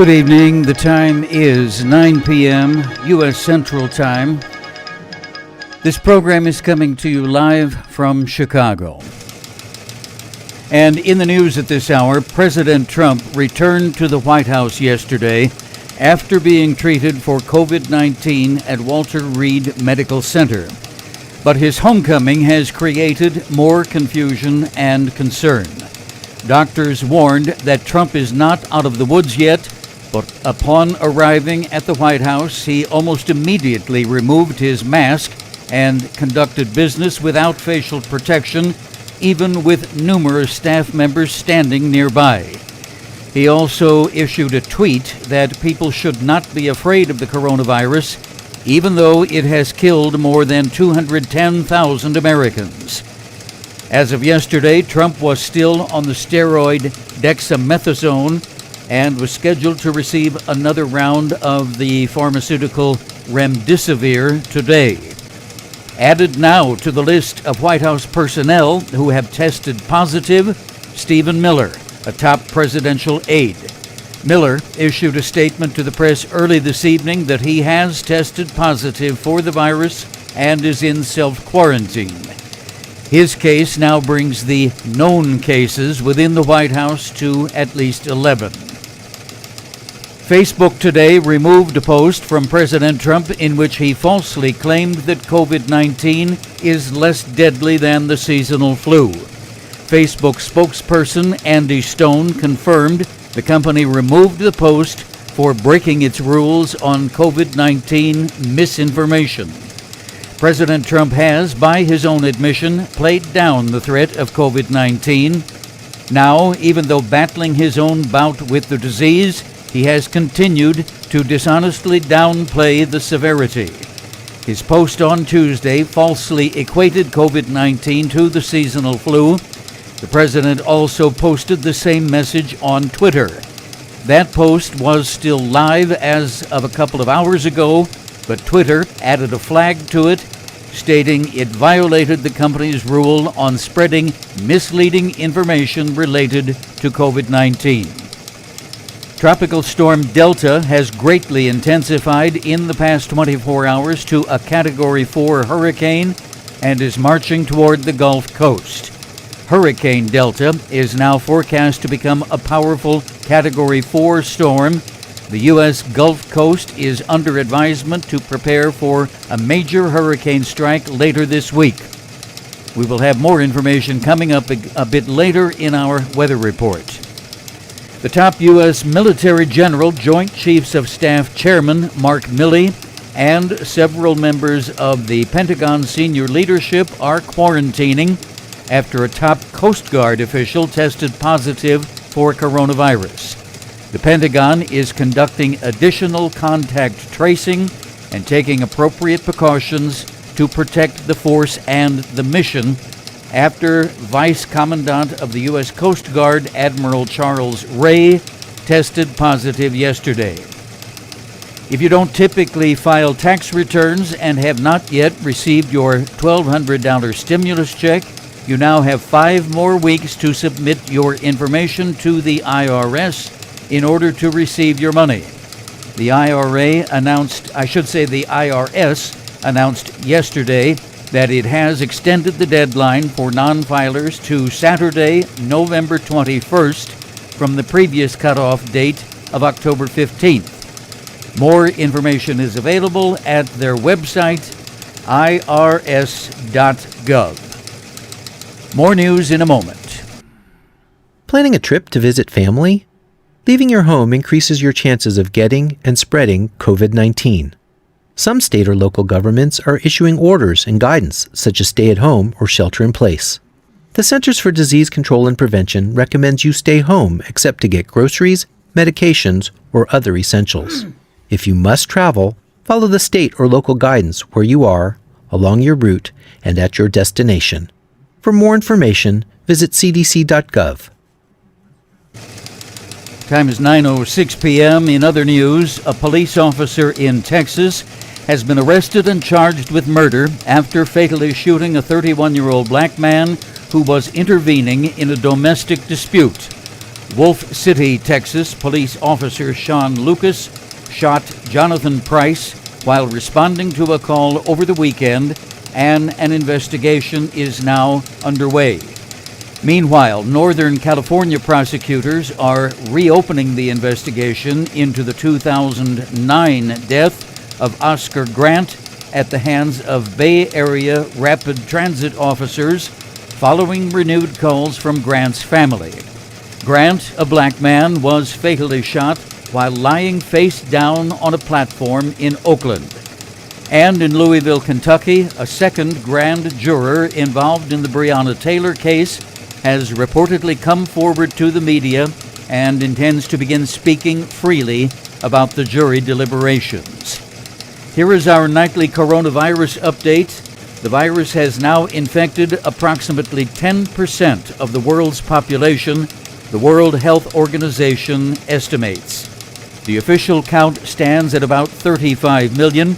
Good evening. The time is 9 p.m. U.S. Central Time. This program is coming to you live from Chicago. And in the news at this hour, President Trump returned to the White House yesterday after being treated for COVID-19 at Walter Reed Medical Center. But his homecoming has created more confusion and concern. Doctors warned that Trump is not out of the woods yet, but upon arriving at the White House, he almost immediately removed his mask and conducted business without facial protection, even with numerous staff members standing nearby. He also issued a tweet that people should not be afraid of the coronavirus, even though it has killed more than 210,000 Americans. As of yesterday, Trump was still on the steroid dexamethasone and was scheduled to receive another round of the pharmaceutical remdesivir today. Added now to the list of White House personnel who have tested positive, Stephen Miller, a top presidential aide. Miller issued a statement to the press early this evening that he has tested positive for the virus and is in self-quarantine. His case now brings the known cases within the White House to at least 11. Facebook today removed a post from President Trump in which he falsely claimed that COVID-19 is less deadly than the seasonal flu. Facebook spokesperson Andy Stone confirmed the company removed the post for breaking its rules on COVID-19 misinformation. President Trump has, by his own admission, played down the threat of COVID-19. Now, even though battling his own bout with the disease, he has continued to dishonestly downplay the severity. His post on Tuesday falsely equated COVID-19 to the seasonal flu. The president also posted the same message on Twitter. That post was still live as of a couple of hours ago, but Twitter added a flag to it, stating it violated the company's rule on spreading misleading information related to COVID-19. Tropical storm Delta has greatly intensified in the past 24 hours to a Category 4 hurricane and is marching toward the Gulf Coast. Hurricane Delta is now forecast to become a powerful Category 4 storm. The U.S. Gulf Coast is under advisement to prepare for a major hurricane strike later this week. We will have more information coming up a bit later in our weather report. The top U.S. military general, Joint Chiefs of Staff Chairman Mark Milley, and several members of the Pentagon senior leadership are quarantining after a top Coast Guard official tested positive for coronavirus. The Pentagon is conducting additional contact tracing and taking appropriate precautions to protect the force and the mission after Vice Commandant of the U.S. Coast Guard Admiral Charles Ray tested positive yesterday. If you don't typically file tax returns and have not yet received your $1,200 stimulus check, you now have 5 more weeks to submit your information to the IRS in order to receive your money. The IRS announced yesterday that it has extended the deadline for non-filers to Saturday, November 21st, from the previous cutoff date of October 15th. More information is available at their website, irs.gov. More news in a moment. Planning a trip to visit family? Leaving your home increases your chances of getting and spreading COVID-19. Some state or local governments are issuing orders and guidance, such as stay-at-home or shelter-in-place. The Centers for Disease Control and Prevention recommends you stay home except to get groceries, medications, or other essentials. If you must travel, follow the state or local guidance where you are, along your route, and at your destination. For more information, visit cdc.gov. Time is 9:06 p.m. In other news, a police officer in Texas has been arrested and charged with murder after fatally shooting a 31-year-old black man who was intervening in a domestic dispute. Wolf City, Texas, police officer Sean Lucas shot Jonathan Price while responding to a call over the weekend, and an investigation is now underway. Meanwhile, Northern California prosecutors are reopening the investigation into the 2009 death of Oscar Grant at the hands of Bay Area Rapid Transit officers following renewed calls from Grant's family. Grant, a black man, was fatally shot while lying face down on a platform in Oakland. And in Louisville, Kentucky, a second grand juror involved in the Breonna Taylor case has reportedly come forward to the media and intends to begin speaking freely about the jury deliberations. Here is our nightly coronavirus update. The virus has now infected approximately 10% of the world's population, the World Health Organization estimates. The official count stands at about 35 million,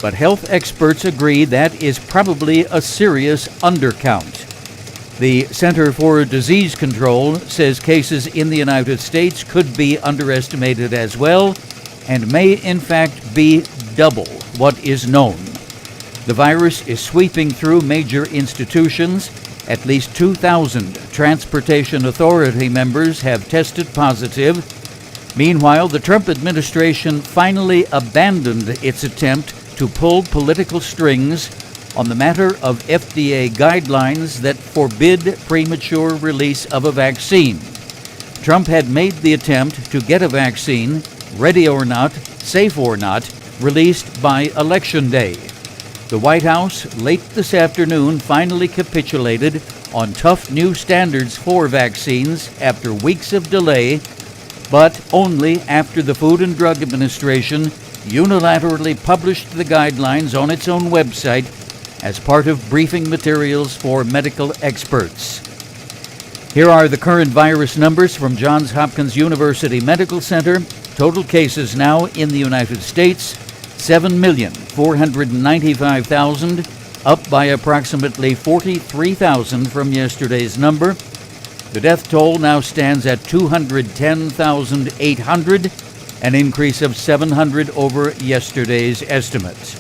but health experts agree that is probably a serious undercount. The Center for Disease Control says cases in the United States could be underestimated as well and may in fact be double what is known. The virus is sweeping through major institutions. At least 2,000 Transportation Authority members have tested positive. Meanwhile, the Trump administration finally abandoned its attempt to pull political strings on the matter of FDA guidelines that forbid premature release of a vaccine. Trump had made the attempt to get a vaccine, ready or not, safe or not, released by Election Day. The White House, late this afternoon, finally capitulated on tough new standards for vaccines after weeks of delay, but only after the Food and Drug Administration unilaterally published the guidelines on its own website as part of briefing materials for medical experts. Here are the current virus numbers from Johns Hopkins University Medical Center. Total cases now in the United States, 7,495,000, up by approximately 43,000 from yesterday's number. The death toll now stands at 210,800, an increase of 700 over yesterday's estimate.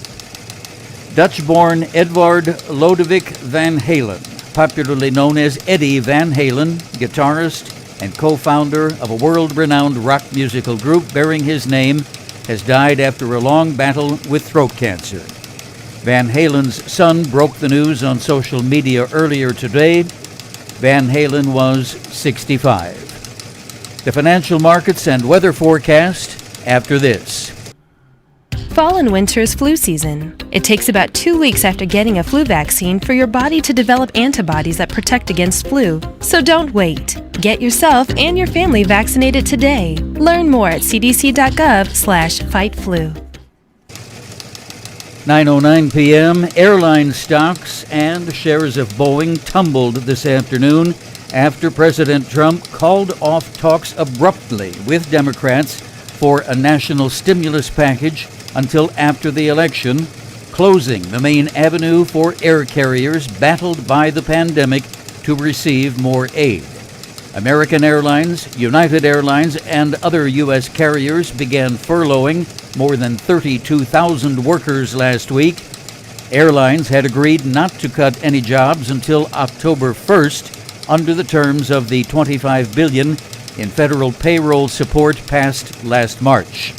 Dutch-born Edvard Lodewijk van Halen, popularly known as Eddie Van Halen, guitarist and co-founder of a world-renowned rock musical group bearing his name, has died after a long battle with throat cancer. Van Halen's son broke the news on social media earlier today. Van Halen was 65. The financial markets and weather forecast after this. Fall and winter is flu season. It takes about 2 weeks after getting a flu vaccine for your body to develop antibodies that protect against flu. So don't wait. Get yourself and your family vaccinated today. Learn more at cdc.gov/fightflu. 9:09 p.m. Airline stocks and shares of Boeing tumbled this afternoon after President Trump called off talks abruptly with Democrats for a national stimulus package until after the election, closing the main avenue for air carriers battled by the pandemic to receive more aid. American Airlines, United Airlines, and other U.S. carriers began furloughing more than 32,000 workers last week. Airlines had agreed not to cut any jobs until October 1st under the terms of the $25 billion in federal payroll support passed last March.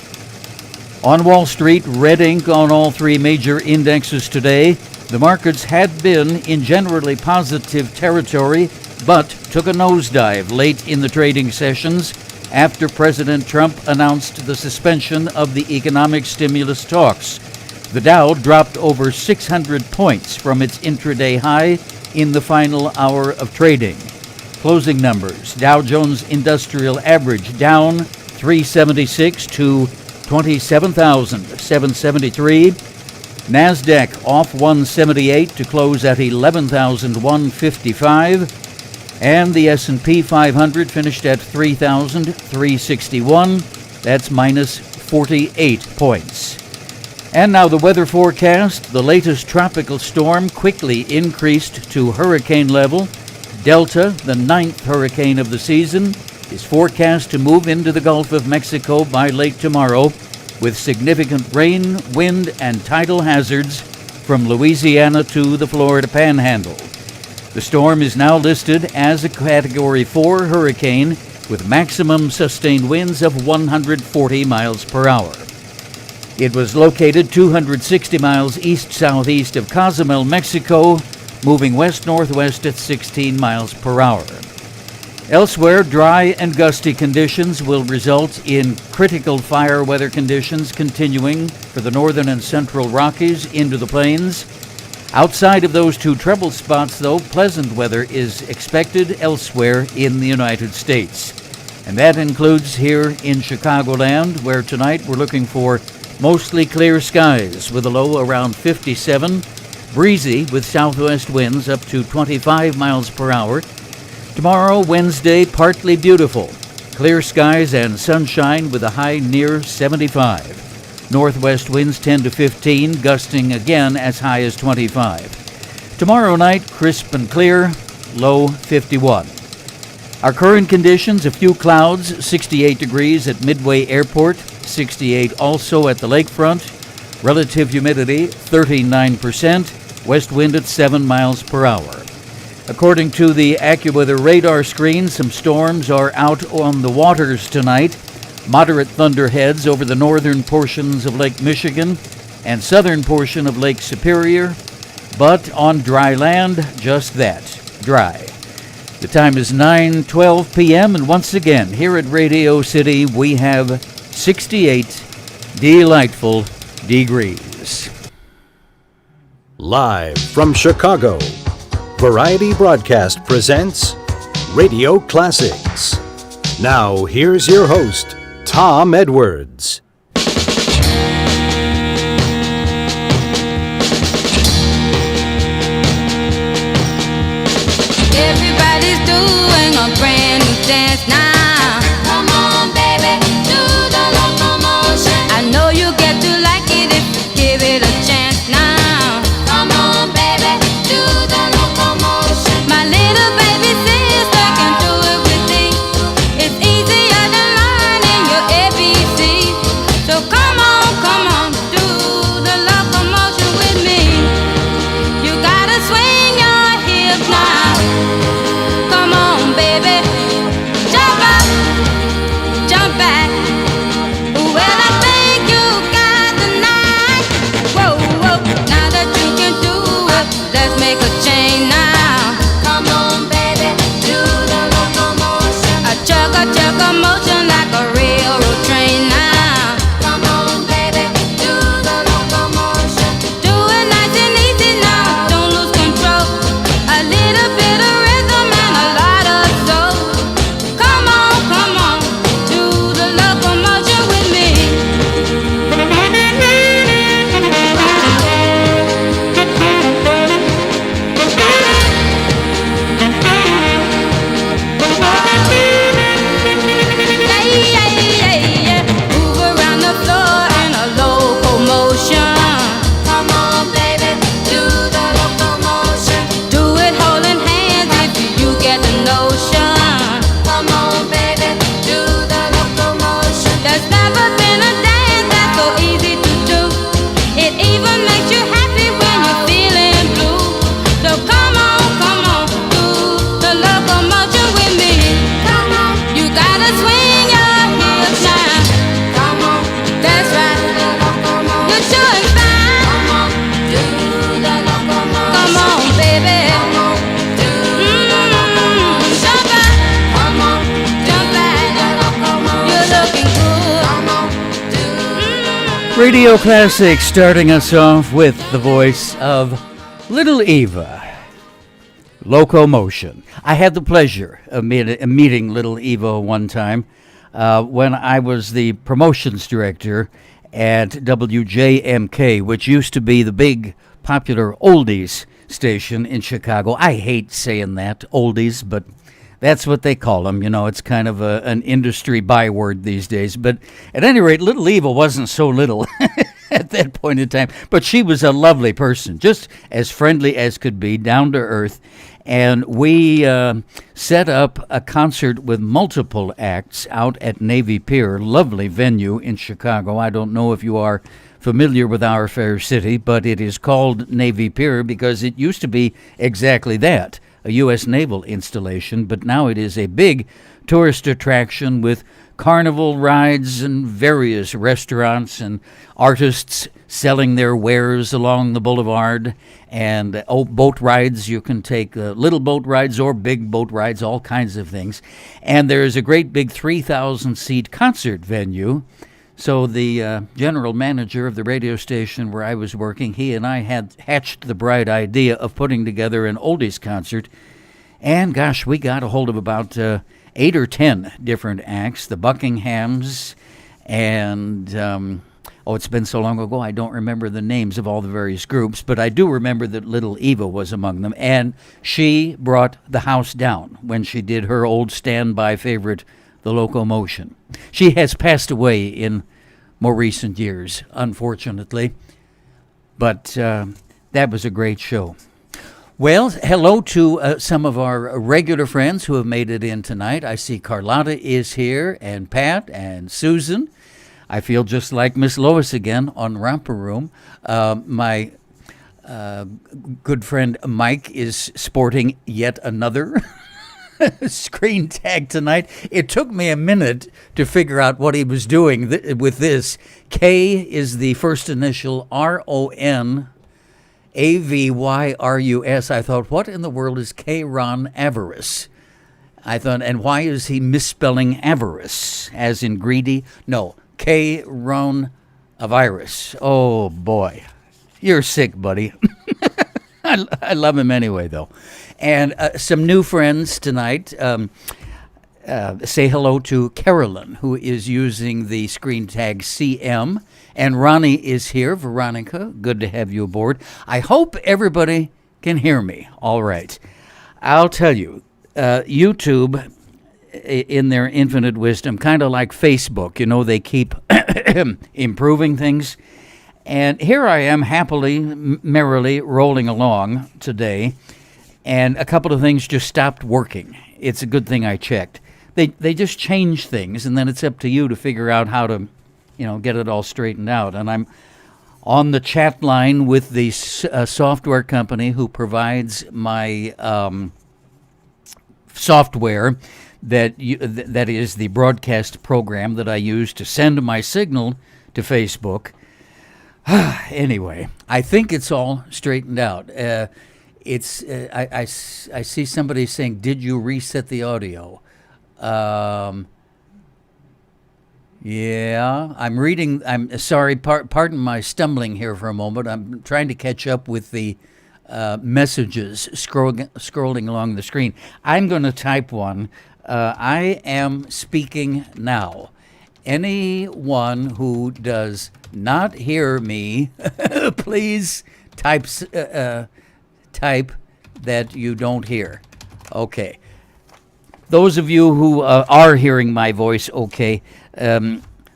On Wall Street, red ink on all three major indexes today. The markets had been in generally positive territory, but took a nosedive late in the trading sessions after President Trump announced the suspension of the economic stimulus talks. The Dow dropped over 600 points from its intraday high in the final hour of trading. Closing numbers: Dow Jones Industrial Average down 376 to 27,773. NASDAQ off 178 to close at 11,155. And the S&P 500 finished at 3,361. That's minus 48 points. And now the weather forecast. The latest tropical storm quickly increased to hurricane level. Delta, the 9th hurricane of the season, is forecast to move into the Gulf of Mexico by late tomorrow, with significant rain, wind, and tidal hazards from Louisiana to the Florida Panhandle. The storm is now listed as a Category 4 hurricane with maximum sustained winds of 140 miles per hour. It was located 260 miles east-southeast of Cozumel, Mexico, moving west-northwest at 16 miles per hour. Elsewhere, dry and gusty conditions will result in critical fire weather conditions continuing for the northern and central Rockies into the plains. Outside of those two trouble spots, though, pleasant weather is expected elsewhere in the United States. And that includes here in Chicagoland, where tonight we're looking for mostly clear skies with a low around 57, breezy with southwest winds up to 25 miles per hour. Tomorrow, Wednesday, partly beautiful. Clear skies and sunshine with a high near 75. Northwest winds 10 to 15, gusting again as high as 25. Tomorrow night, crisp and clear, low 51. Our current conditions, a few clouds, 68 degrees at Midway Airport, 68 also at the lakefront. Relative humidity, 39%, west wind at 7 miles per hour. According to the AccuWeather radar screen, some storms are out on the waters tonight. Moderate thunderheads over the northern portions of Lake Michigan and southern portion of Lake Superior, but on dry land, just that, dry. The time is 9:12 p.m., and once again, here at Radio City, we have 68 delightful degrees. Live from Chicago, Variety Broadcast presents Radio Classics. Now, here's your host, Tom Edwards. Everybody's doing a brand new dance now. Come on, baby, do the locomotion. I know you get to like it if you give it a chance now. Come on, baby, do the locomotion. My little baby sister can do it with me. It's easier than learning your ABC. So come on, do the locomotion with me. You gotta swing your hips now. Come on, baby, jump up, jump back. Well, I think you got the knack. Whoa, whoa, now that you can do it, let's make a change now. Come on, baby, do the locomotion. A chugga motion like a railroad train now. Come on, baby, do the locomotion. Do it nice and easy now, don't lose control. A little bit of rhythm and a lot of soul. Come on, do the locomotion with me. Yeah. Move around the floor in a locomotion. Come on, baby, do the locomotion. Do it holding hands if you get the notion. Come on, baby, do the locomotion. There's never been a dance that's so easy to do. It even makes you happy when you're feeling blue. So come on, do the locomotion with me. Come on, you gotta swing your hips now. Come on, that's right. You're doing fine. Come on, do the locomotion. Come on, baby. Come on, do the locomotion. Jump up. Come on, jump back. You're looking good. Come on, do. Radio Classics starting us off with the voice of Little Eva. Locomotion. I had the pleasure of meeting Little Eva one time when I was the promotions director at WJMK, which used to be the big popular oldies station in Chicago. I hate saying that, oldies, but that's what they call them. You know, it's kind of an industry byword these days. But at any rate, Little Eva wasn't so little at that point in time. But she was a lovely person, just as friendly as could be, down to earth. And we set up a concert with multiple acts out at Navy Pier, lovely venue in Chicago. I don't know if you are familiar with our fair city, but it is called Navy Pier because it used to be exactly that, a U.S. naval installation, but now it is a big tourist attraction with carnival rides and various restaurants and artists selling their wares along the boulevard, and boat rides. You can take little boat rides or big boat rides, all kinds of things. And there's a great big 3,000-seat concert venue. So the general manager of the radio station where I was working, he and I had hatched the bright idea of putting together an oldies concert. And gosh, we got a hold of about 8 or 10 different acts, the Buckinghams, and it's been so long ago I don't remember the names of all the various groups, but I do remember that Little Eva was among them, and she brought the house down when she did her old standby favorite, The Locomotion. She has passed away in more recent years, unfortunately, but that was a great show. Well, hello to some of our regular friends who have made it in tonight. I see Carlotta is here, and Pat, and Susan. I feel just like Miss Lois again on Romper Room. My good friend Mike is sporting yet another screen tag tonight. It took me a minute to figure out what he was doing with this. K is the first initial RON. AVYRUS. I thought, what in the world is K-Ron Avarice? I thought, and why is he misspelling avarice, as in greedy? No, K-Ron Avirus. Oh, boy. You're sick, buddy. I love him anyway, though. And some new friends tonight. Say hello to Carolyn, who is using the screen tag CM. And Ronnie is here. Veronica, good to have you aboard. I hope everybody can hear me all right. I'll tell you, YouTube, in their infinite wisdom, kind of like Facebook, they keep improving things. And here I am happily, merrily rolling along today, and a couple of things just stopped working. It's a good thing I checked. They just change things, and then it's up to you to figure out how to get it all straightened out. And I'm on the chat line with the software company who provides my software that is the broadcast program that I use to send my signal to Facebook. Anyway, I think it's all straightened out. I see somebody saying, "Did you reset the audio?" Yeah, I'm reading. I'm sorry, pardon my stumbling here for a moment. I'm trying to catch up with the messages scrolling along the screen. I'm going to type one. I am speaking now. Anyone who does not hear me, please type that you don't hear. Okay. Those of you who are hearing my voice, okay,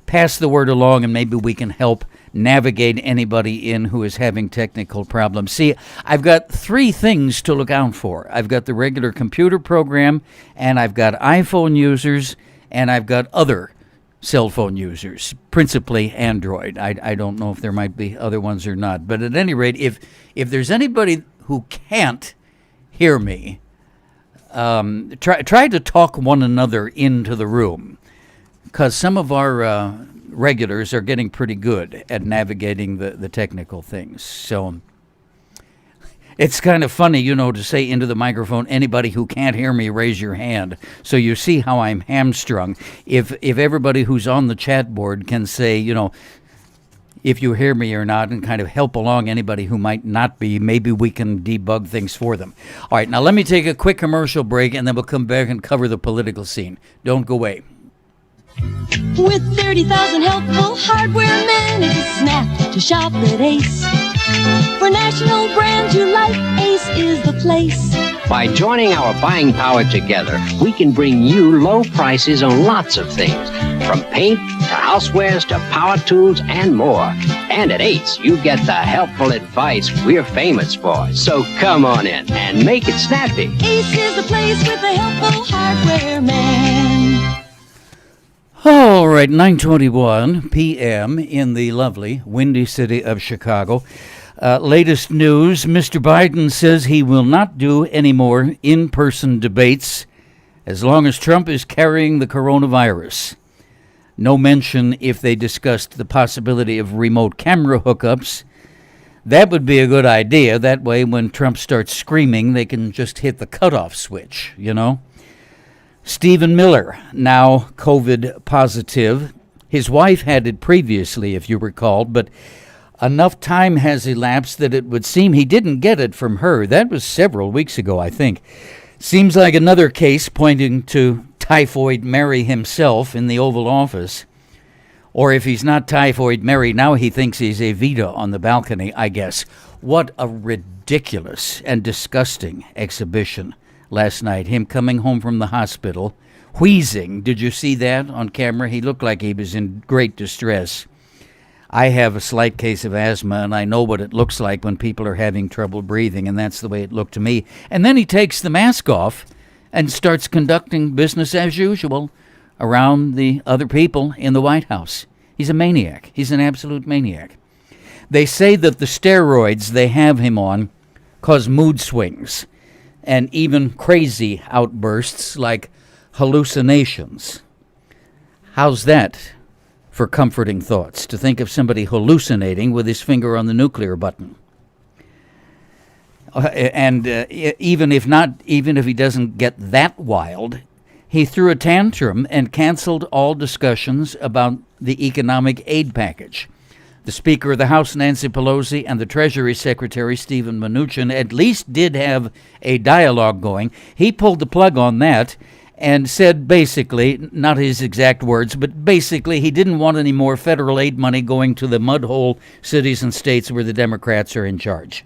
pass the word along and maybe we can help navigate anybody in who is having technical problems. See, I've got 3 things to look out for. I've got the regular computer program, and I've got iPhone users, and I've got other cell phone users, principally Android. I don't know if there might be other ones or not. But at any rate, if there's anybody who can't hear me, try to talk one another into the room, because some of our regulars are getting pretty good at navigating the technical things. So it's kind of funny, to say into the microphone, anybody who can't hear me, raise your hand. So you see how I'm hamstrung. If everybody who's on the chat board can say, if you hear me or not, and kind of help along anybody who might not be, maybe we can debug things for them. All right, now let me take a quick commercial break, and then we'll come back and cover the political scene. Don't go away. With 30,000 helpful hardware men, it's a snap to shop at Ace. For national brands you like, Ace is the place. By joining our buying power together, we can bring you low prices on lots of things, from paint to housewares to power tools and more. And at Ace, you get the helpful advice we're famous for. So come on in and make it snappy. Ace is the place with the helpful hardware man. All right, 9:21 p.m. in the lovely, windy city of Chicago. Latest news, Mr. Biden says he will not do any more in-person debates as long as Trump is carrying the coronavirus. No mention if they discussed the possibility of remote camera hookups. That would be a good idea. That way, when Trump starts screaming, they can just hit the cutoff switch, you know? Stephen Miller, now COVID positive. His wife had it previously, if you recall, but enough time has elapsed that it would seem he didn't get it from her. That was several weeks ago, I think. Seems like another case pointing to Typhoid Mary himself in the Oval Office. Or if he's not Typhoid Mary, now he thinks he's Evita on the balcony, I guess. What a ridiculous and disgusting exhibition last night. Him coming home from the hospital, wheezing. Did you see that on camera? He looked like he was in great distress. I have a slight case of asthma, and I know what it looks like when people are having trouble breathing, and that's the way it looked to me. And then he takes the mask off and starts conducting business as usual around the other people in the White House. He's a maniac. He's an absolute maniac. They say that the steroids they have him on cause mood swings and even crazy outbursts like hallucinations. How's that for comforting thoughts, to think of somebody hallucinating with his finger on the nuclear button? Even if he doesn't get that wild, he threw a tantrum and canceled all discussions about the economic aid package. The Speaker of the House, Nancy Pelosi, and the Treasury Secretary, Steven Mnuchin, at least did have a dialogue going. He pulled the plug on that and said basically, not his exact words, but basically he didn't want any more federal aid money going to the mudhole cities and states where the Democrats are in charge.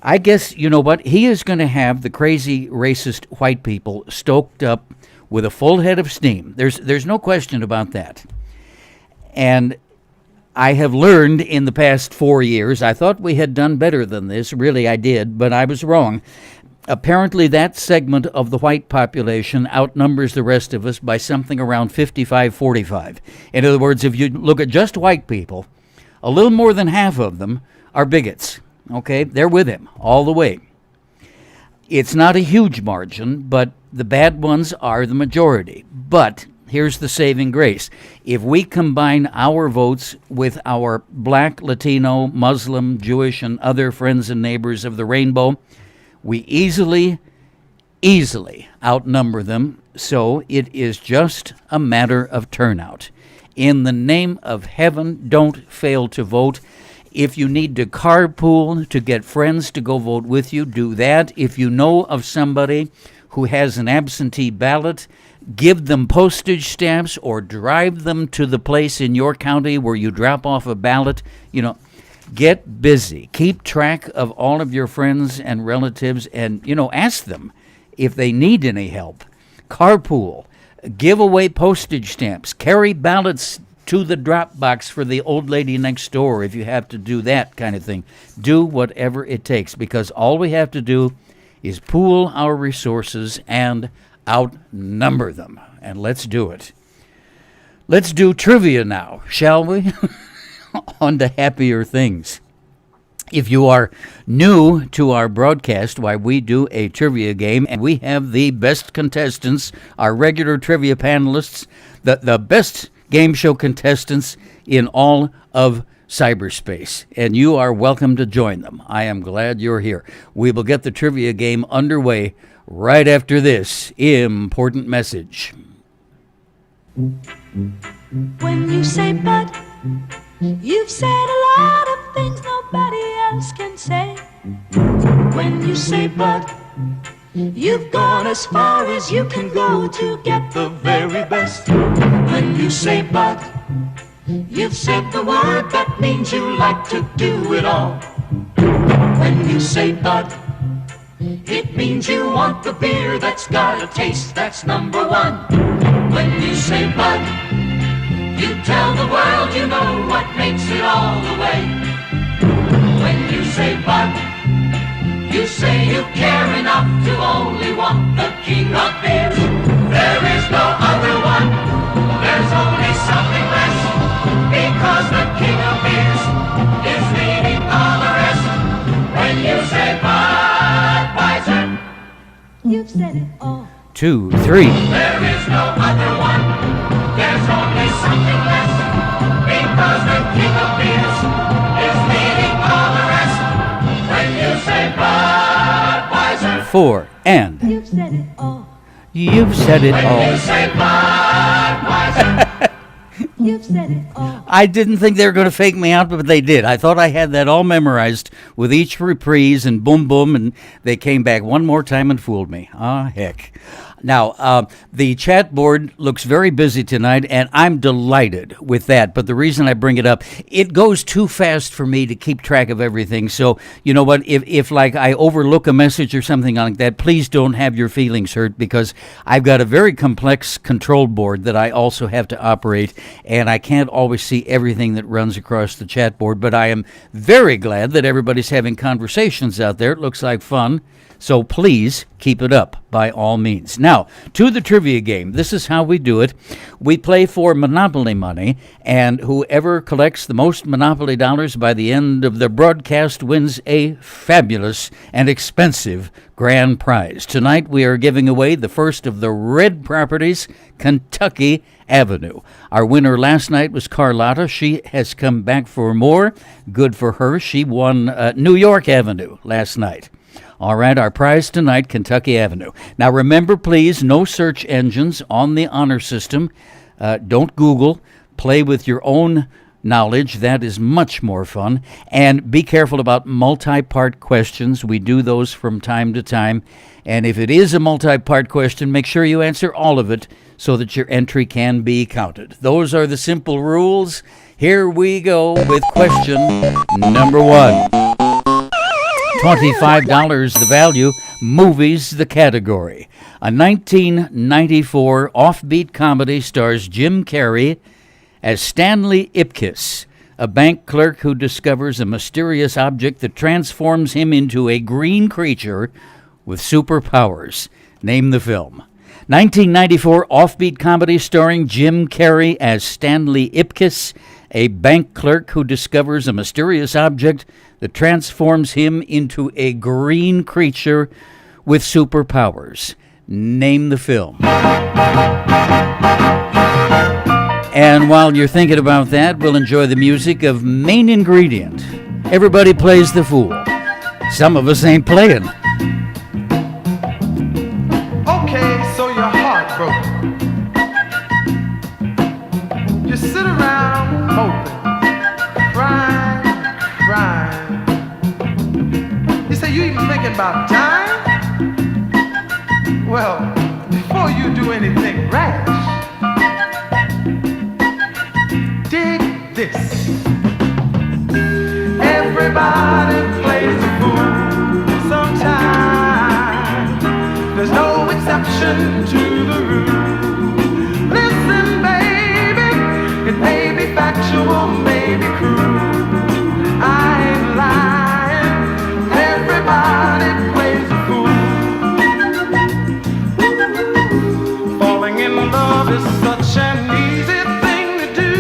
I guess, you know what, he is going to have the crazy racist white people stoked up with a full head of steam. There's no question about that. And I have learned in the past 4 years, I thought we had done better than this, really I did, but I was wrong. Apparently that segment of the white population outnumbers the rest of us by something around 55-45. In other words, if you look at just white people, a little more than half of them are bigots. Okay, they're with him all the way. It's not a huge margin, but the bad ones are the majority. But here's the saving grace. If we combine our votes with our black, Latino, Muslim, Jewish, and other friends and neighbors of the rainbow, we easily outnumber them. So it is just a matter of turnout. In the name of heaven, don't fail to vote. If you need to carpool to get friends to go vote with you, do that. If you know of somebody who has an absentee ballot, give them postage stamps or drive them to the place in your county where you drop off a ballot. You know, get busy. Keep track of all of your friends and relatives and, ask them if they need any help. Carpool. Give away postage stamps. Carry ballots to the drop box for the old lady next door if you have to do that kind of thing. Do whatever it takes, because all we have to do is pool our resources and outnumber them. And let's do it. Let's do trivia now, shall we? On to happier things. If you are new to our broadcast, why, we do a trivia game, and we have the best contestants, our regular trivia panelists, the best game show contestants in all of cyberspace, and you are welcome to join them. I am glad you're here. We will get the trivia game underway right after this important message. When you say but, you've said a lot of things nobody else can say. When you say but, you've gone as far as you can go to get the very best. When you say but, you've said the word that means you like to do it all. When you say but, it means you want the beer that's got a taste that's number one. When you say but, You tell the world you know what makes it all the way. When you say but, you say you care enough to only want the king of beers. There is no other one, there's only something less, because the king of beers is leading all the rest. When you say Budweiser, you've said it all. 2, 3. There is no other one, there's only something less, because the king of beers is leading all the rest. When you say Budweiser, 4, and you've said it all. you've said it When all. you say Budweiser, you've said it all. I didn't think they were going to fake me out, but they did. I thought I had that all memorized with each reprise and boom, boom, and they came back one more time and fooled me. Ah, heck. Now, the chat board looks very busy tonight, and I'm delighted with that. But the reason I bring it up, it goes too fast for me to keep track of everything. So, you know what, if like I overlook a message or something like that, please don't have your feelings hurt, because I've got a very complex control board that I also have to operate, and I can't always see everything that runs across the chat board. But I am very glad that everybody's having conversations out there. It looks like fun. So please keep it up by all means. Now, to the trivia game. This is how we do it. We play for Monopoly money, and whoever collects the most Monopoly dollars by the end of the broadcast wins a fabulous and expensive grand prize. Tonight we are giving away the first of the red properties, Kentucky Avenue. Our winner last night was Carlotta. She has come back for more. Good for her. She won New York Avenue last night. All right, our prize tonight, Kentucky Avenue. Now remember, please, no search engines on the honor system. Don't Google. Play with your own knowledge. That is much more fun. And be careful about multi-part questions. We do those from time to time. And if it is a multi-part question, make sure you answer all of it so that your entry can be counted. Those are the simple rules. Here we go with question number 1. $25 the value, movies the category. A 1994 offbeat comedy stars Jim Carrey as Stanley Ipkiss, a bank clerk who discovers a mysterious object that transforms him into a green creature with superpowers. Name the film. 1994 offbeat comedy starring Jim Carrey as Stanley Ipkiss, a bank clerk who discovers a mysterious object that transforms him into a green creature with superpowers. Name the film. And while you're thinking about that, we'll enjoy the music of Main Ingredient. Everybody plays the fool. Some of us ain't playing. Okay, so you're heartbroken. You sit around hoping, crying. You say you even thinking about dying? Well, before you do anything rash, dig this. Everybody plays the fool sometimes. There's no exception to the rule. Listen, baby, it may be factual, may be cruel. I ain't lying. Everybody plays the fool. Falling in love is such an easy thing to do,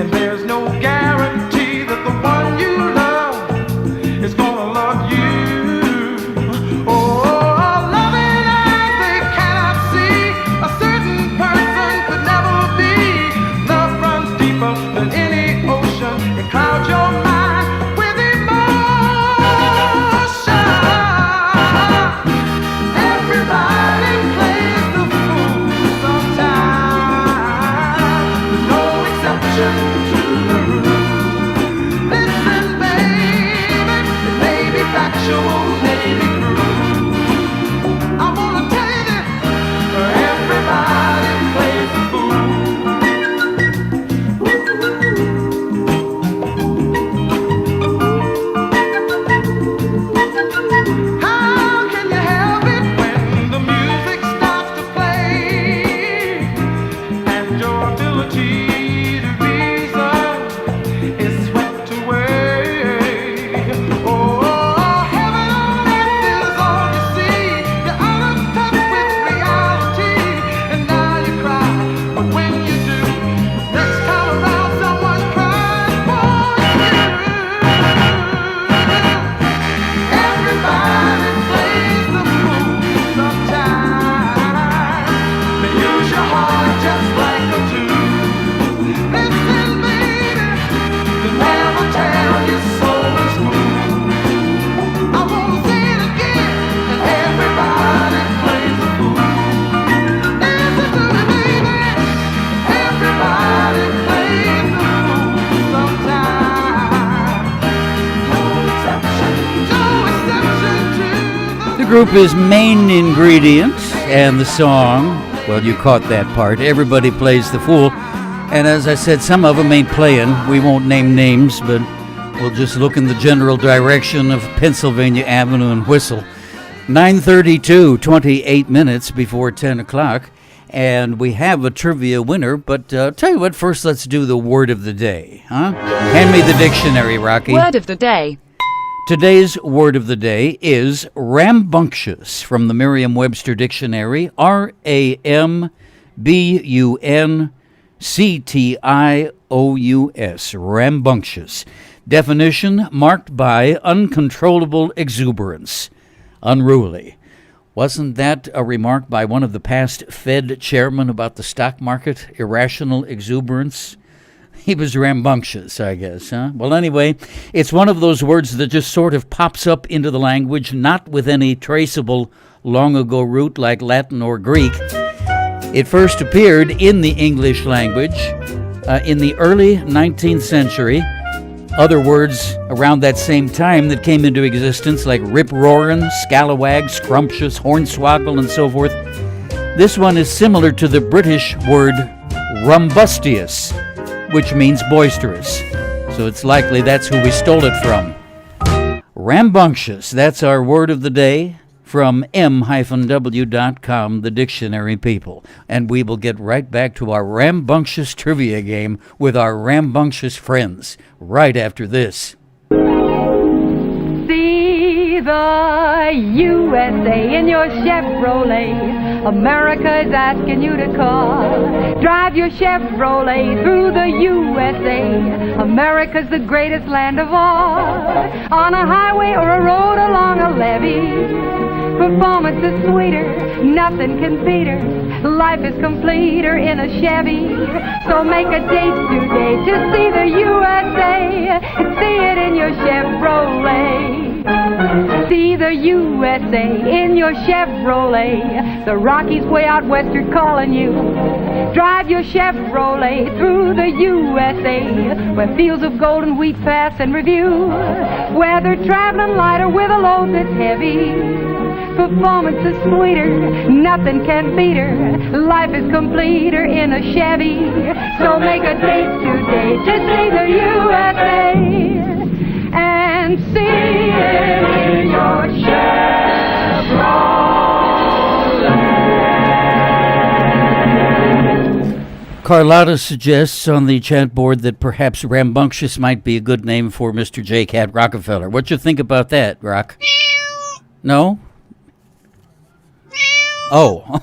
and there's no guarantee that the one you love is gonna love you. Oh, loving eyes they cannot see. A certain person could never be. Love runs deeper than any ocean. It clouds your mind with emotion. Everybody plays the fool sometimes. There's no exception to the rule. Listen, baby, it may be factual, may be cruel. I wanna tell you this, everybody plays the fool. How can you help it when the music starts to play and you're group is Main Ingredient, and the song, well, you caught that part, Everybody Plays the Fool. And as I said, some of them ain't playing. We won't name names, but we'll just look in the general direction of Pennsylvania Avenue and whistle. 9:32, 28 minutes before 10 o'clock. And we have a trivia winner, but tell you what, first let's do the word of the day, huh? Hand me the dictionary, Rocky. Word of the day. Today's word of the day is rambunctious from the Merriam-Webster Dictionary, RAMBUNCTIOUS, rambunctious. Definition, marked by uncontrollable exuberance, unruly. Wasn't that a remark by one of the past Fed chairmen about the stock market, irrational exuberance? He was rambunctious, I guess, huh? Well, anyway, it's one of those words that just sort of pops up into the language, not with any traceable long-ago root like Latin or Greek. It first appeared in the English language in the early 19th century. Other words around that same time that came into existence, like rip-roarin', scalawag, scrumptious, hornswoggle, and so forth. This one is similar to the British word rumbustious, which means boisterous. So it's likely that's who we stole it from. Rambunctious, that's our word of the day from m-w.com, the dictionary people. And we will get right back to our rambunctious trivia game with our rambunctious friends right after this. See the USA in your Chevrolet. America is asking you to call. Drive your Chevrolet through the USA. America's the greatest land of all. On a highway or a road along a levee. Performance is sweeter, nothing can beat her. Life is completer in a Chevy. So make a date today to see the USA and see it in your Chevrolet. See the USA in your Chevrolet. The Rockies way out west are calling you. Drive your Chevrolet through the USA, where fields of golden wheat pass and review. Whether traveling light or with a load that's heavy. Performance is sweeter, nothing can beat her. Life is completer in a Chevy. So make a date today to see the USA and see it in your Chevrolet. Carlotta suggests on the chat board that perhaps rambunctious might be a good name for Mr. J. Cat Rockefeller. What you think about that, Rock? No? Oh,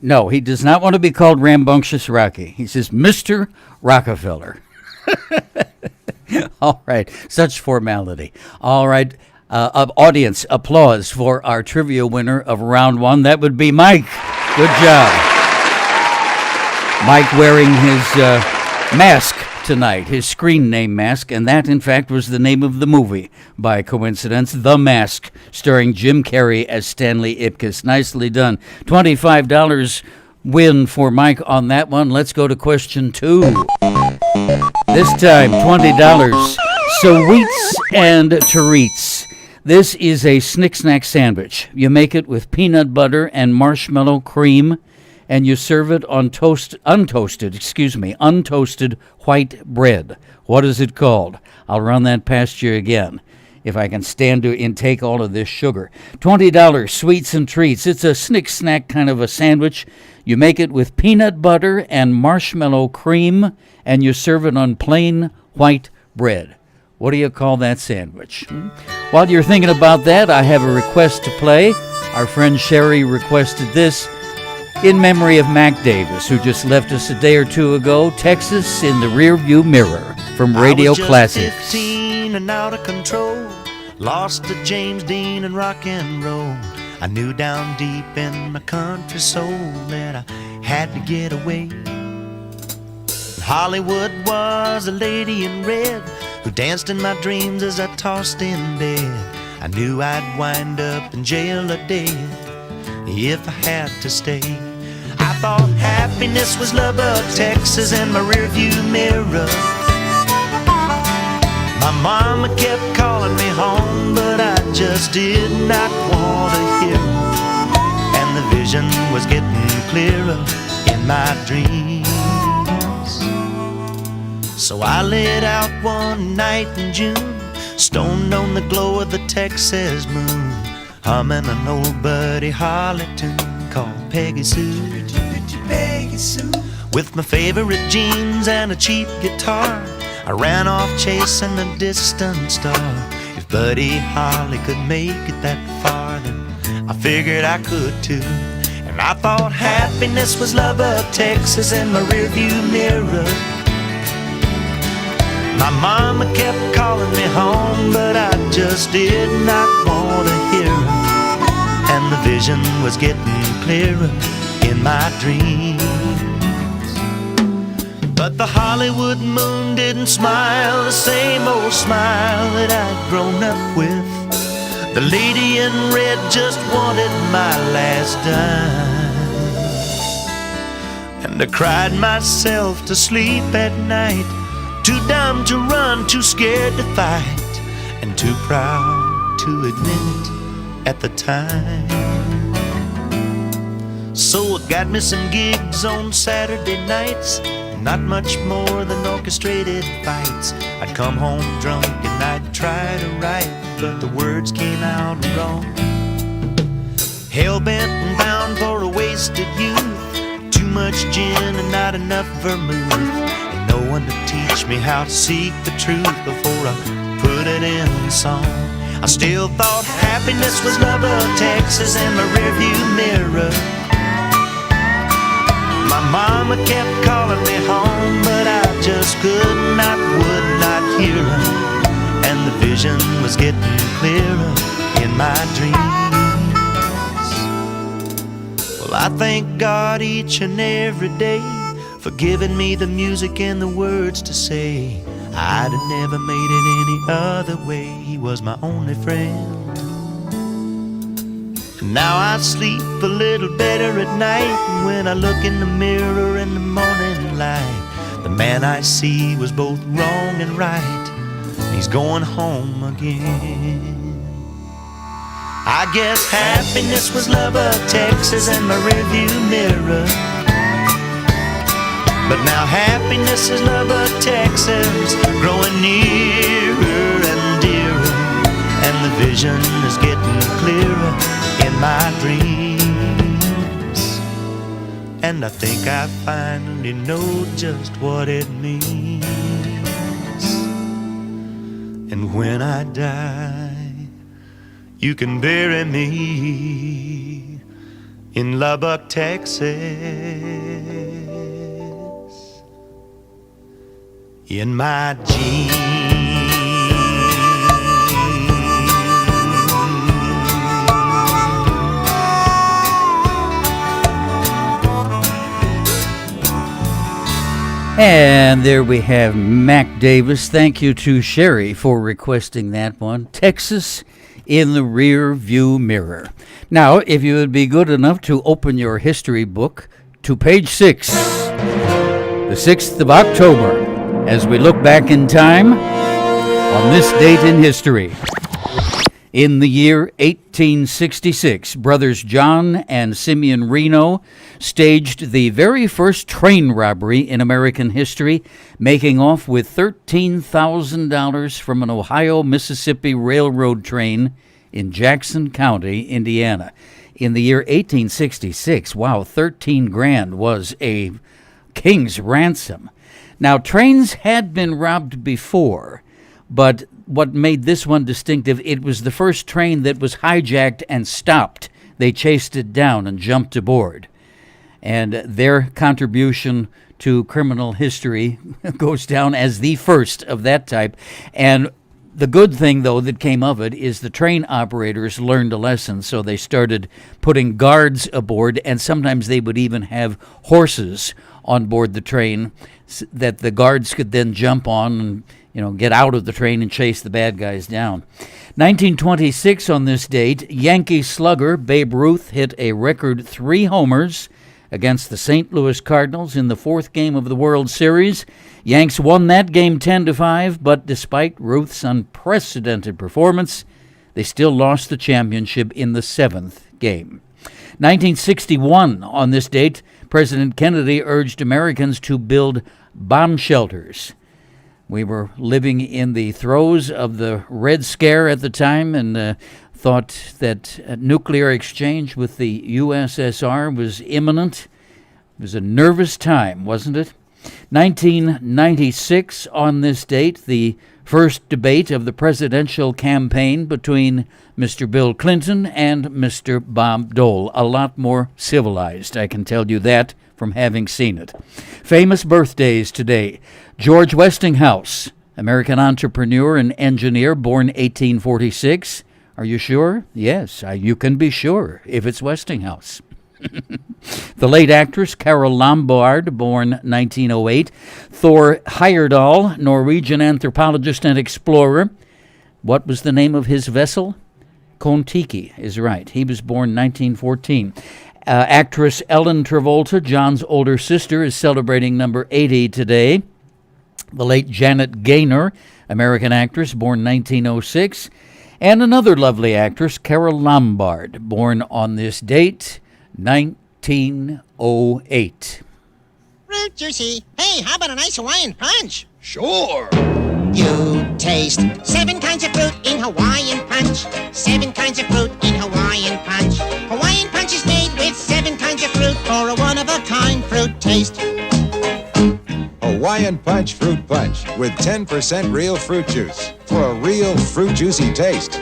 no, he does not want to be called Rambunctious Rocky. He says, Mr. Rockefeller. All right, such formality. All right, audience, applause for our trivia winner of round one. That would be Mike. Good job. Mike wearing his mask tonight, his screen name mask, and that, in fact, was the name of the movie, by coincidence, The Mask, starring Jim Carrey as Stanley Ipkiss. Nicely done. $25 win for Mike on that one. Let's go to question 2. This time, $20. Sweets and treats. This is a snick-snack sandwich. You make it with peanut butter and marshmallow cream, and you serve it on untoasted white bread. What is it called? I'll run that past you again, if I can stand to intake all of this sugar. $20, sweets and treats. It's a snick-snack kind of a sandwich. You make it with peanut butter and marshmallow cream, and you serve it on plain white bread. What do you call that sandwich? While you're thinking about that, I have a request to play. Our friend Sherry requested this in memory of Mac Davis, who just left us a day or two ago. Texas in the rearview mirror from Radio Classics. 15 and out of control, lost to James Dean and rock and roll. I knew down deep in my country soul that I had to get away. Hollywood was a lady in red who danced in my dreams as I tossed in bed. I knew I'd wind up in jail or dead if I had to stay. I thought happiness was Lubbock, Texas, and my rearview mirror. My mama kept calling me home, but I just did not want to hear was getting clearer in my dreams. So I lit out one night in June, stoned on the glow of the Texas moon, humming an old Buddy Holly tune called Peggy Sue. Peggy Sue. With my favorite jeans and a cheap guitar, I ran off chasing a distant star. If Buddy Holly could make it that far, then I figured I could too. And I thought happiness was Lubbock, Texas in my rearview mirror. My mama kept calling me home, but I just did not want to hear her. And the vision was getting clearer in my dreams. But the Hollywood moon didn't smile the same old smile that I'd grown up with. The lady in red just wanted my last dime. And I cried myself to sleep at night, too dumb to run, too scared to fight, and too proud to admit it at the time. So I got me some gigs on Saturday nights, not much more than orchestrated fights. I'd come home drunk and I'd try to write, but the words came out wrong. Hell-bent and bound for a wasted youth, too much gin and not enough vermouth, and no one to teach me how to seek the truth before I put it in song. I still thought happiness was Lubbock, Texas in my rearview mirror. My mama kept calling me home, but I just could not, would not hear her. And the vision was getting clearer in my dreams. Well, I thank God each and every day for giving me the music and the words to say. I'd have never made it any other way. He was my only friend. And now I sleep a little better at night, and when I look in the mirror in the morning light, the man I see was both wrong and right. He's going home again. I guess happiness was Lubbock, Texas in my rearview mirror. But now happiness is Lubbock, Texas, growing nearer and dearer, and the vision is getting clearer in my dreams. And I think I finally know just what it means. And when I die, you can bury me in Lubbock, Texas, in my jeans. And there we have Mac Davis. Thank you to Sherry for requesting that one. Texas in the rear view mirror. Now, if you would be good enough to open your history book to page 6, the 6th of October, as we look back in time on this date in history. In the year 1866, brothers John and Simeon Reno staged the very first train robbery in American history, making off with $13,000 from an Ohio-Mississippi Railroad train in Jackson County, Indiana. In the year 1866, wow, 13 grand was a king's ransom. Now, trains had been robbed before, but what made this one distinctive, it was the first train that was hijacked and stopped. They chased it down and jumped aboard. And their contribution to criminal history goes down as the first of that type. And the good thing, though, that came of it is the train operators learned a lesson, so they started putting guards aboard, and sometimes they would even have horses on board the train that the guards could then jump on and get out of the train and chase the bad guys down. 1926, on this date, Yankee slugger Babe Ruth hit a record 3 homers against the St. Louis Cardinals in the 4th game of the World Series. Yanks won that game 10-5, but despite Ruth's unprecedented performance, they still lost the championship in the 7th game. 1961, on this date, President Kennedy urged Americans to build bomb shelters. We were living in the throes of the Red Scare at the time and thought that nuclear exchange with the USSR was imminent. It was a nervous time, wasn't it? 1996, on this date, the first debate of the presidential campaign between Mr. Bill Clinton and Mr. Bob Dole. A lot more civilized, I can tell you that from having seen it. Famous birthdays today. George Westinghouse, American entrepreneur and engineer, born 1846. Are you sure? Yes, you can be sure if it's Westinghouse. The late actress Carol Lombard, born 1908. Thor Heyerdahl, Norwegian anthropologist and explorer. What was the name of his vessel? Kon-Tiki is right. He was born 1914. Actress Ellen Travolta, John's older sister, is celebrating number 80 today. The late Janet Gaynor, American actress, born 1906. And another lovely actress, Carol Lombard, born on this date, 1908. Fruit juicy. Hey, how about a nice Hawaiian punch? Sure. You taste 7 kinds of fruit in Hawaiian punch. 7 kinds of fruit in Hawaiian punch. Hawaiian punch is made with 7 kinds of fruit for a one-of-a-kind fruit taste. Hawaiian Punch Fruit Punch with 10% real fruit juice for a real fruit juicy taste.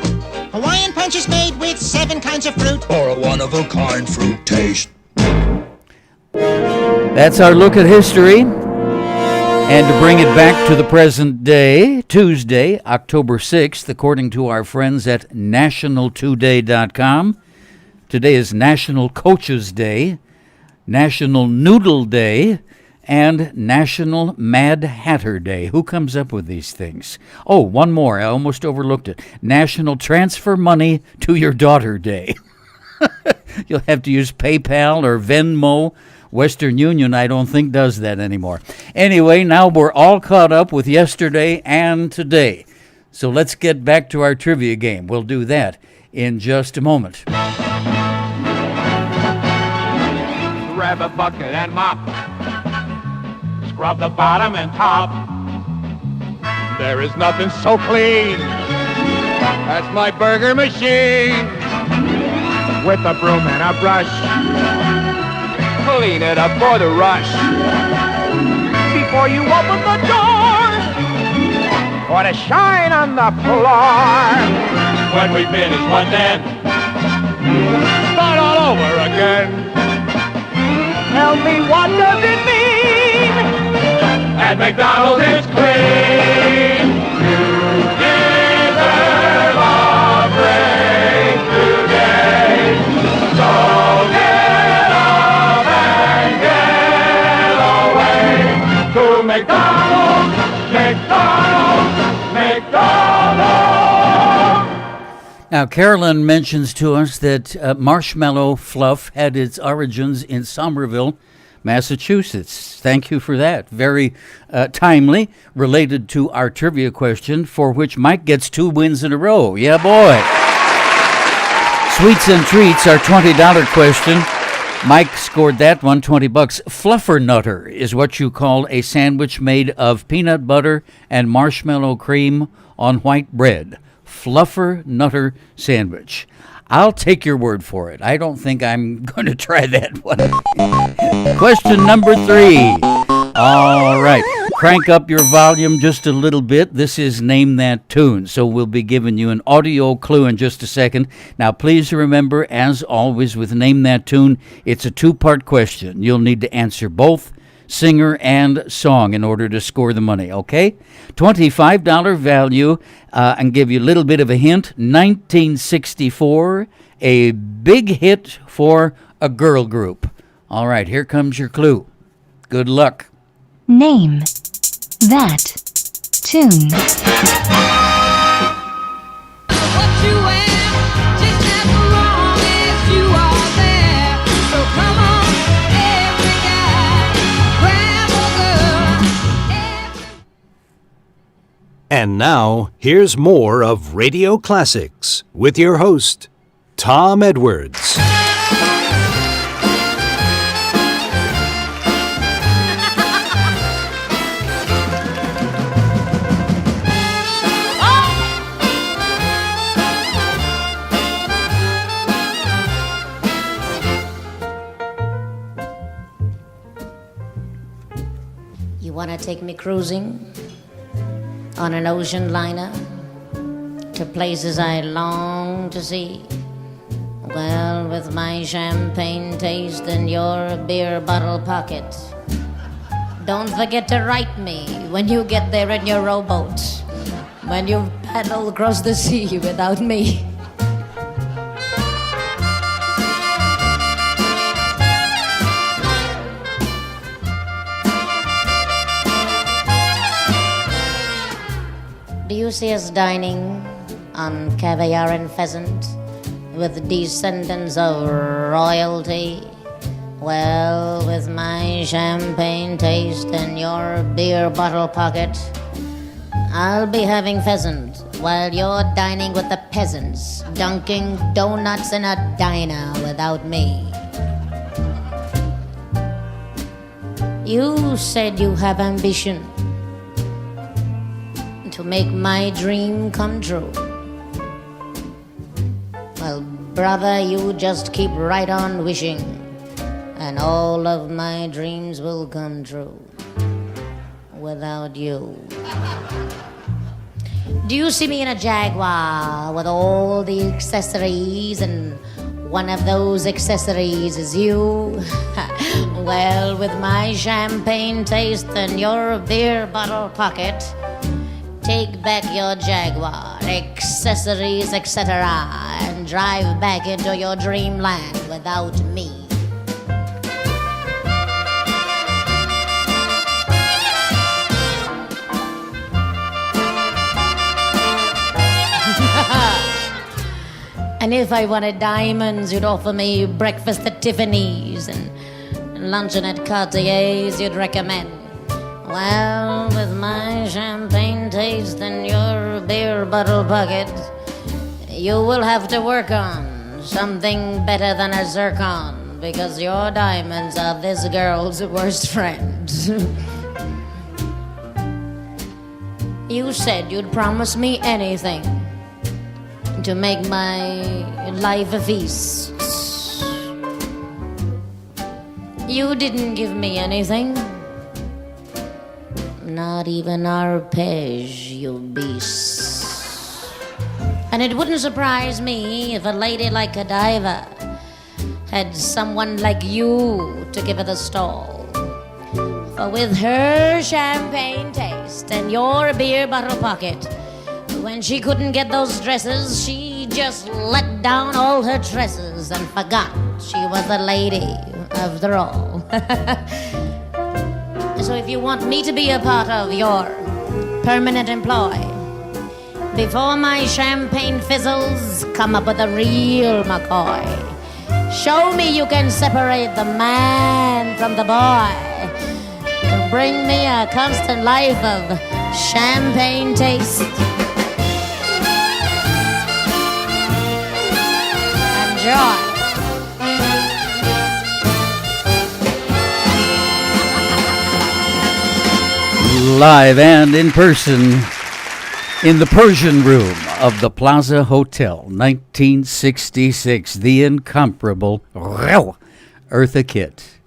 Hawaiian punch is made with 7 kinds of fruit For a one-of-a-kind fruit taste. That's our look at history. And to bring it back to the present day, Tuesday, October 6th, according to our friends at nationaltoday.com, today is National Coaches Day, National Noodle Day, and National Mad Hatter Day. Who comes up with these things? Oh, one more. I almost overlooked it. National Transfer Money to Your Daughter Day. You'll have to use PayPal or Venmo. Western Union, I don't think, does that anymore. Anyway, now we're all caught up with yesterday and today. So let's get back to our trivia game. We'll do that in just a moment. Grab a bucket and mop. Scrub the bottom and top. There is nothing so clean. That's my burger machine. With a broom and a brush. Clean it up for the rush. Before you open the door. Or to shine on the floor. When we finish one then. Start all over again. Tell me what does it mean? At McDonald's it's clean. You deserve a break today. So get up and get away to McDonald's, McDonald's, McDonald's. Now, Carolyn mentions to us that marshmallow fluff had its origins in Somerville, Massachusetts. Thank you for that. Very timely, related to our trivia question, for which Mike gets 2 wins in a row. Yeah, boy. Sweets and treats, our $20 question. Mike scored that one, $20. Fluffernutter is what you call a sandwich made of peanut butter and marshmallow cream on white bread. Fluffernutter sandwich. I'll take your word for it. I don't think I'm going to try that one. Question number 3. All right. Crank up your volume just a little bit. This is Name That Tune. So we'll be giving you an audio clue in just a second. Now, please remember, as always with Name That Tune, it's a 2-part question. You'll need to answer both singer and song in order to score the money, okay? $25 value, and give you a little bit of a hint. 1964, a big hit for a girl group. All right, here comes your clue. Good luck. Name that tune. What you wear, just as long as you are there. So come on, every guy, grab a girl. And now, here's more of Radio Classics with your host, Tom Edwards. take me cruising on an ocean liner to places I long to see. Well, with my champagne taste and your beer bottle pocket. Don't forget to write me when you get there in your rowboat, when you've paddled across the sea without me. Do you see us dining on caviar and pheasant with descendants of royalty? Well, with my champagne taste and your beer bottle pocket, I'll be having pheasant while you're dining with the peasants, dunking donuts in a diner without me. You said you have ambition to make my dream come true. Well, brother, you just keep right on wishing, and all of my dreams will come true without you. Do you see me in a Jaguar with all the accessories, and one of those accessories is you? Well, with my champagne taste and your beer bottle pocket, take back your Jaguar, accessories, etc., and drive back into your dreamland without me. And if I wanted diamonds, you'd offer me breakfast at Tiffany's and luncheon at Cartier's you'd recommend. Well, with my champagne taste and your beer bottle pocket, you will have to work on something better than a zircon, because your diamonds are this girl's worst friend. You said you'd promise me anything to make my life a feast. You didn't give me anything, not even arpege, you beast. And it wouldn't surprise me if a lady like Godiva had someone like you to give her the stall. For with her champagne taste and your beer bottle pocket, when she couldn't get those dresses, she just let down all her tresses and forgot she was a lady after all. So if you want me to be a part of your permanent employ, before my champagne fizzles, come up with a real McCoy. Show me you can separate the man from the boy, and bring me a constant life of champagne taste and joy. Live and in person in the Persian Room of the Plaza Hotel, 1966, the incomparable Eartha Kitt.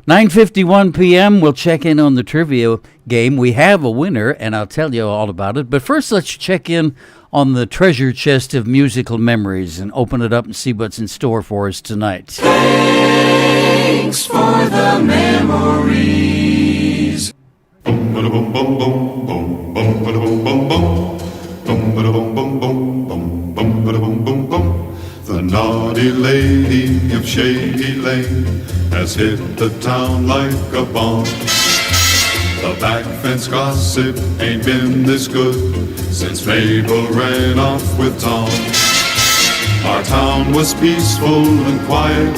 9:51 p.m., we'll check in on the trivia game. We have a winner, and I'll tell you all about it. But first, let's check in on the treasure chest of musical memories and open it up and see what's in store for us tonight. Thanks for the memories. The naughty lady of Shady Lane has hit the town like a bomb. The back fence gossip ain't been this good since Mabel ran off with Tom. Our town was peaceful and quiet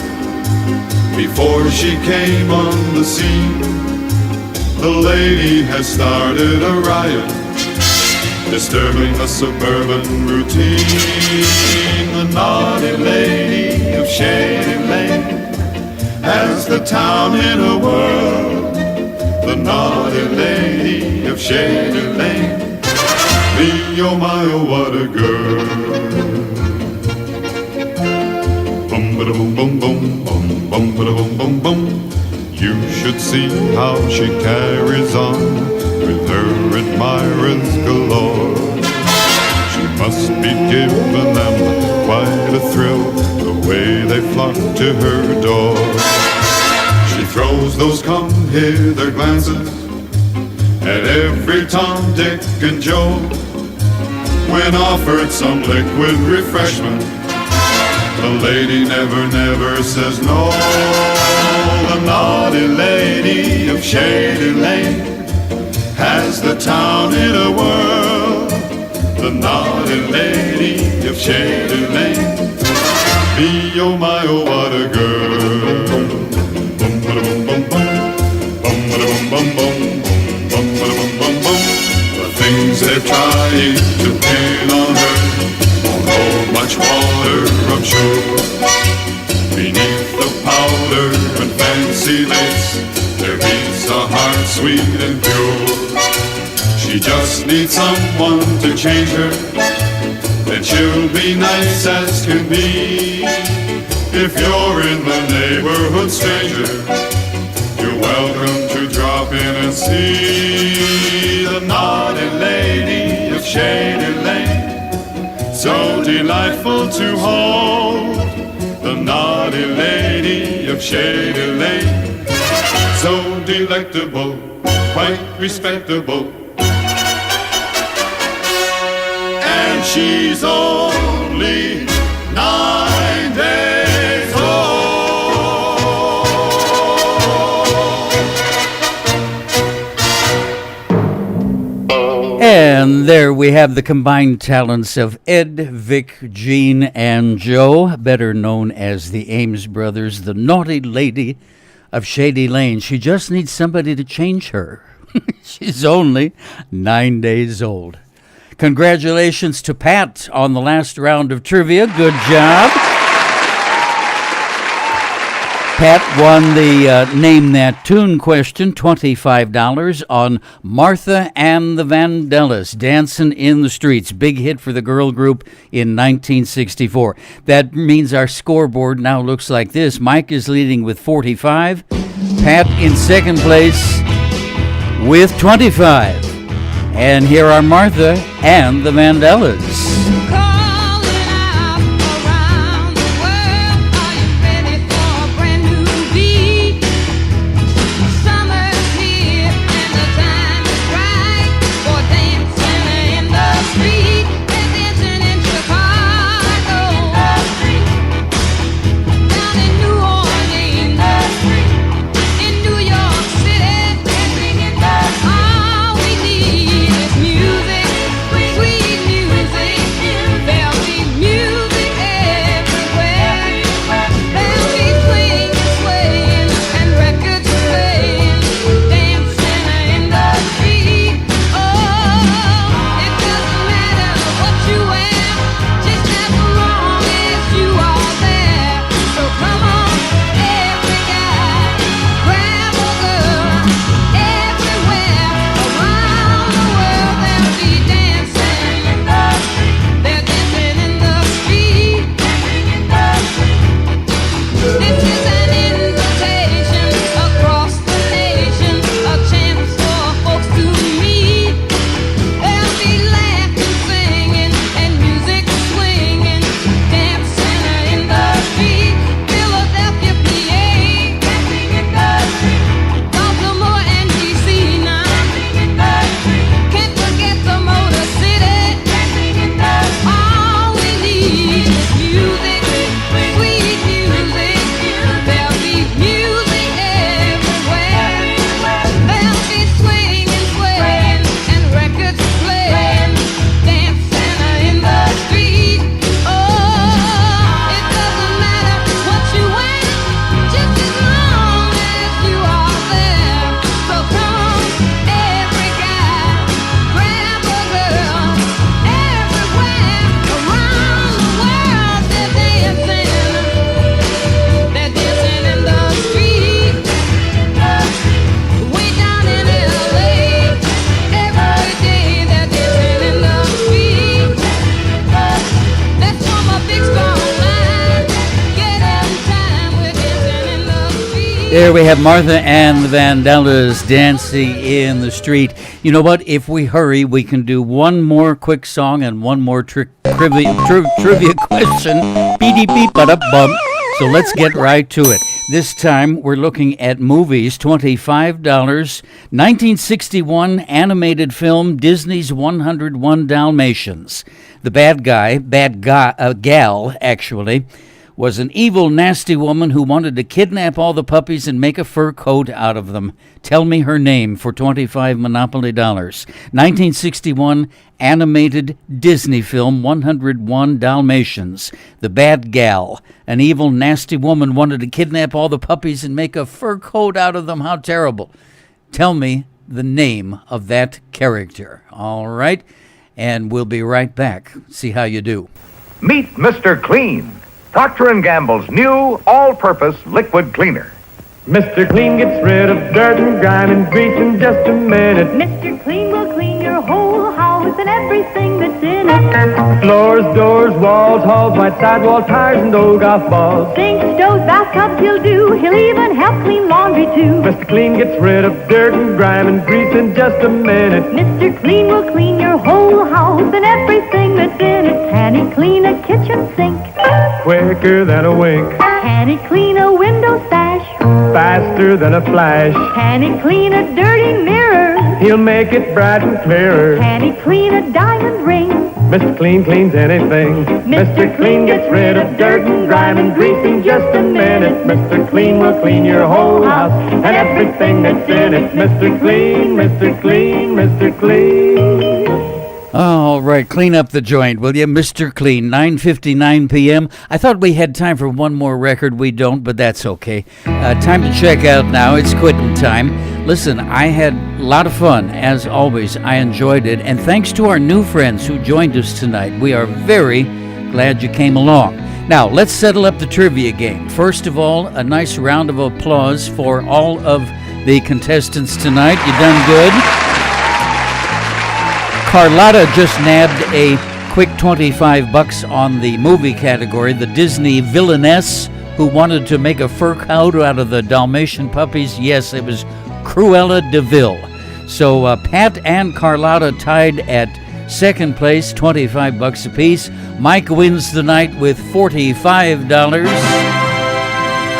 before she came on the scene. The lady has started a riot, disturbing the suburban routine. The naughty lady of Shady Lane has the town in a whirl. The naughty lady of Shady Lane, me oh my oh what a girl. Bum ba da bum bum bum bum bum ba da bum bum bum. You should see how she carries on with her admirers galore. She must be giving them quite a thrill, the way they flock to her door. She throws those come hither glances at every Tom, Dick, and Joe. When offered some liquid refreshment, the lady never says no. The naughty lady of Shady Lane has the town in a whirl. The naughty lady of Shady Lane, me oh my oh what a girl. Bum ba bum bum bum, bum ba bum bum bum, bum ba bum bum bum. The things they're trying to pin on her won't hold much water, I'm sure. Beneath the powder and fancy lace, there beats a heart sweet and pure. She just needs someone to change her, then she'll be nice as can be. If you're in the neighborhood, stranger, you're welcome to drop in and see the naughty lady of Shady Lane, so delightful to hold. The naughty lady of Shady Lane, so delectable, quite respectable. And she's only 9 days old. And there we have the combined talents of Ed, Vic, Gene, and Joe, better known as the Ames Brothers, the naughty lady of Shady Lane. She just needs somebody to change her. She's only 9 days old. Congratulations to Pat on the last round of trivia. Good job. Pat won the Name That Tune question, $25 on Martha and the Vandellas, Dancing in the Streets. Big hit for the girl group in 1964. That means our scoreboard now looks like this. Mike is leading with 45. Pat in second place with 25. And here are Martha and the Vandellas. Music, sweet music. There we have Martha and the Vandellas dancing in the street. You know what? If we hurry, we can do one more quick song and one more trivia question. Beep-de-beep-ba-da-bum. So let's get right to it. This time we're looking at movies, $25. 1961 animated film, Disney's 101 Dalmatians. The bad gal, actually, was an evil, nasty woman who wanted to kidnap all the puppies and make a fur coat out of them. Tell me her name for $25 Monopoly dollars. 1961 animated Disney film, 101 Dalmatians. The bad gal, an evil, nasty woman wanted to kidnap all the puppies and make a fur coat out of them. How terrible. Tell me the name of that character. All right, and we'll be right back. See how you do. Meet Mr. Clean, Procter & Gamble's new all-purpose liquid cleaner. Mr. Clean gets rid of dirt and grime and grease in just a minute. Mr. Clean will clean your whole house and everything that's in it. Floors, doors, walls, halls, white sidewall, tires, and old golf balls. Sinks, stoves, bathtubs he'll do. He'll even help clean laundry too. Mr. Clean gets rid of dirt and grime and grease in just a minute. Mr. Clean will clean your whole house and everything that's in it. Can he clean a kitchen sink? Quicker than a wink. Can he clean a window sash? Faster than a flash. Can he clean a dirty mirror? He'll make it bright and clearer. Can he clean a diamond ring? Mr. Clean cleans anything. Mr. Clean gets rid of dirt and grime and grease in just a minute. Mr. Clean will clean your whole house and everything that's in it. Mr. Clean, Mr. Clean, Mr. Clean. All right, clean up the joint, will you? Mr. Clean, 9:59 p.m. I thought we had time for one more record. We don't, but that's okay. Time to check out now. It's quitting time. Listen, I had a lot of fun, as always. I enjoyed it, and thanks to our new friends who joined us tonight. We are very glad you came along. Now, let's settle up the trivia game. First of all, a nice round of applause for all of the contestants tonight. You done good. Carlotta just nabbed a quick $25 on the movie category. The Disney villainess who wanted to make a fur coat out of the Dalmatian puppies. Yes, it was Cruella de Vil. So Pat and Carlotta tied at second place, $25 apiece. Mike wins the night with $45.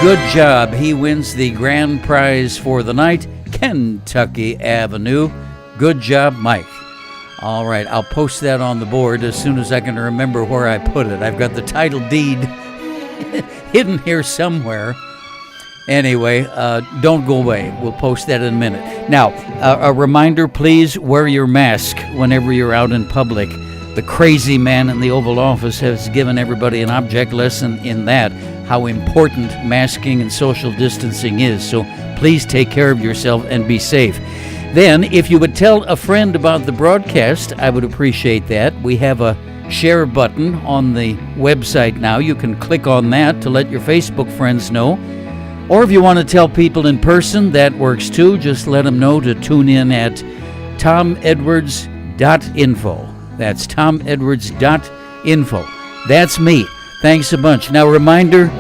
Good job. He wins the grand prize for the night, Kentucky Avenue. Good job, Mike. All right, I'll post that on the board as soon as I can remember where I put it. I've got the title deed hidden here somewhere. Anyway, don't go away. We'll post that in a minute. Now, a reminder, please wear your mask whenever you're out in public. The crazy man in the Oval Office has given everybody an object lesson in that, how important masking and social distancing is. So please take care of yourself and be safe. Then, if you would tell a friend about the broadcast, I would appreciate that. We have a share button on the website now. You can click on that to let your Facebook friends know. Or if you want to tell people in person, that works too. Just let them know to tune in at tomedwards.info. That's tomedwards.info. That's me. Thanks a bunch. Now, reminder,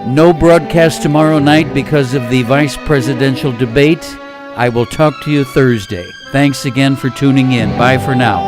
no broadcast tomorrow night because of the vice presidential debate. I will talk to you Thursday. Thanks again for tuning in. Bye for now.